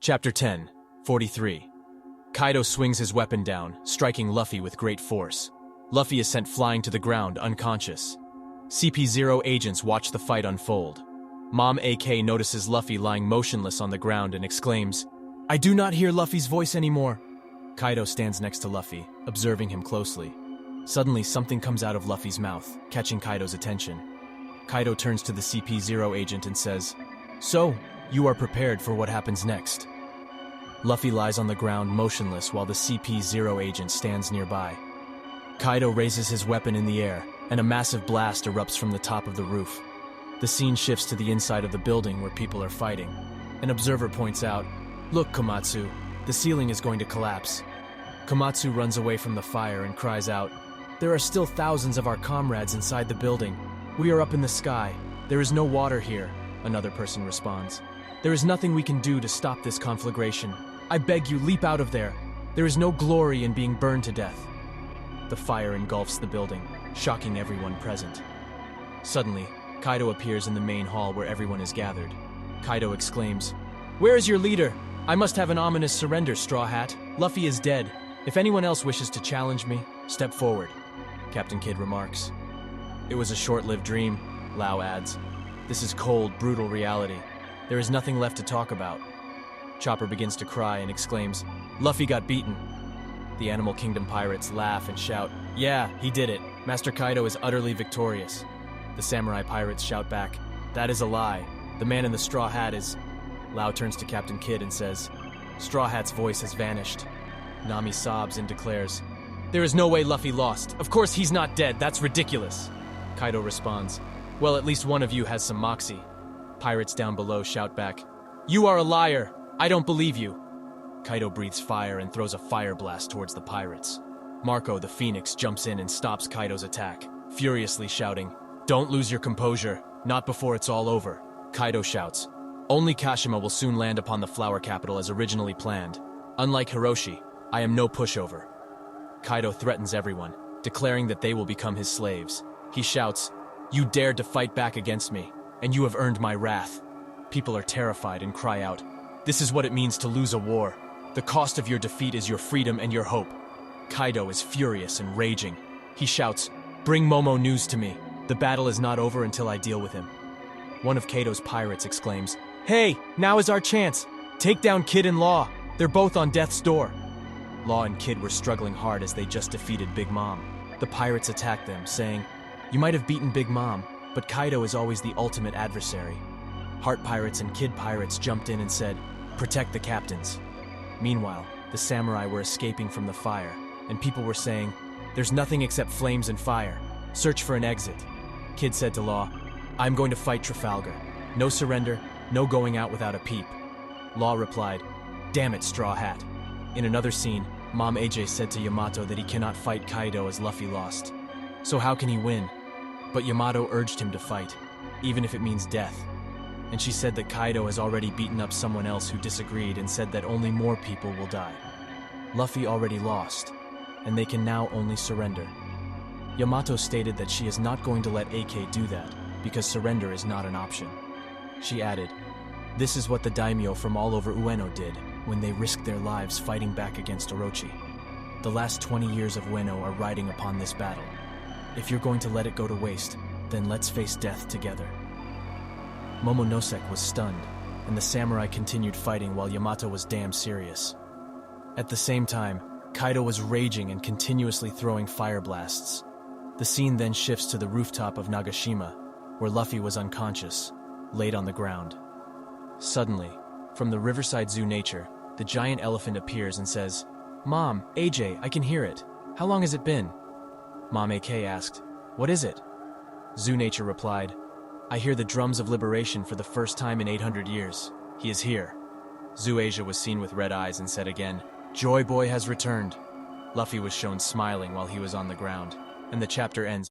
Chapter 10, 43. Kaido swings his weapon down, striking Luffy with great force. Luffy is sent flying to the ground, unconscious. CP0 agents watch the fight unfold. Mom AK notices Luffy lying motionless on the ground and exclaims, "I do not hear Luffy's voice anymore." Kaido stands next to Luffy, observing him closely. Suddenly, something comes out of Luffy's mouth, catching Kaido's attention. Kaido turns to the CP0 agent and says, "So, you are prepared for what happens next." Luffy lies on the ground motionless while the CP0 agent stands nearby. Kaido raises his weapon in the air, and a massive blast erupts from the top of the roof. The scene shifts to the inside of the building where people are fighting. An observer points out, "Look, Komatsu, the ceiling is going to collapse." Komatsu runs away from the fire and cries out, "There are still thousands of our comrades inside the building. We are up in the sky. There is no water here," another person responds. "There is nothing we can do to stop this conflagration. I beg you, leap out of there. There is no glory in being burned to death." The fire engulfs the building, shocking everyone present. Suddenly, Kaido appears in the main hall where everyone is gathered. Kaido exclaims, "Where is your leader? I must have an ominous surrender, Straw Hat. Luffy is dead. If anyone else wishes to challenge me, step forward," Captain Kidd remarks. "It was a short-lived dream," Lau adds. "This is cold, brutal reality. There is nothing left to talk about." Chopper begins to cry and exclaims, "Luffy got beaten." The Animal Kingdom pirates laugh and shout, "Yeah, he did it. Master Kaido is utterly victorious." The samurai pirates shout back, "That is a lie. The man in the straw hat is..." Lau turns to Captain Kidd and says, "Straw Hat's voice has vanished." Nami sobs and declares, "There is no way Luffy lost. Of course he's not dead. That's ridiculous." Kaido responds, "Well, at least one of you has some moxie." Pirates down below shout back, "You are a liar. I don't believe you." Kaido breathes fire and throws a fire blast towards the pirates. Marco, the Phoenix, jumps in and stops Kaido's attack, furiously shouting, "Don't lose your composure. Not before it's all over." Kaido shouts, "Only Kashima will soon land upon the flower capital as originally planned. Unlike Hiroshi, I am no pushover." Kaido threatens everyone, declaring that they will become his slaves. He shouts, "You dared to fight back against me, and you have earned my wrath." People are terrified and cry out, "This is what it means to lose a war. The cost of your defeat is your freedom and your hope." Kaido is furious and raging. He shouts, "Bring Momo news to me. The battle is not over until I deal with him." One of Kaido's pirates exclaims, "Hey, now is our chance. Take down Kid and Law. They're both on death's door." Law and Kid were struggling hard as they just defeated Big Mom. The pirates attacked them, saying, "You might have beaten Big Mom, but Kaido is always the ultimate adversary." Heart Pirates and Kid Pirates jumped in and said, "Protect the captains." Meanwhile, the samurai were escaping from the fire, and people were saying, "There's nothing except flames and fire. Search for an exit." Kid said to Law, "I'm going to fight Trafalgar. No surrender, no going out without a peep." Law replied, "Damn it, Straw Hat." In another scene, Mom AJ said to Yamato that he cannot fight Kaido as Luffy lost. So how can he win? But Yamato urged him to fight, even if it means death. And she said that Kaido has already beaten up someone else who disagreed and said that only more people will die. Luffy already lost, and they can now only surrender. Yamato stated that she is not going to let AK do that, because surrender is not an option. She added, "This is what the daimyo from all over Ueno did when they risked their lives fighting back against Orochi. The last 20 years of Ueno are riding upon this battle. If you're going to let it go to waste, then let's face death together." Momonosek was stunned, and the samurai continued fighting while Yamato was damn serious. At the same time, Kaido was raging and continuously throwing fire blasts. The scene then shifts to the rooftop of Nagashima, where Luffy was unconscious, laid on the ground. Suddenly, from the Riverside Zoo nature, the giant elephant appears and says, "Mom, AJ, I can hear it. How long has it been?" Mom AK asked, "What is it?" Zoo nature replied, "I hear the drums of liberation for the first time in 800 years. He is here." Zoo Asia was seen with red eyes and said again, "Joy Boy has returned." Luffy was shown smiling while he was on the ground, and the chapter ends.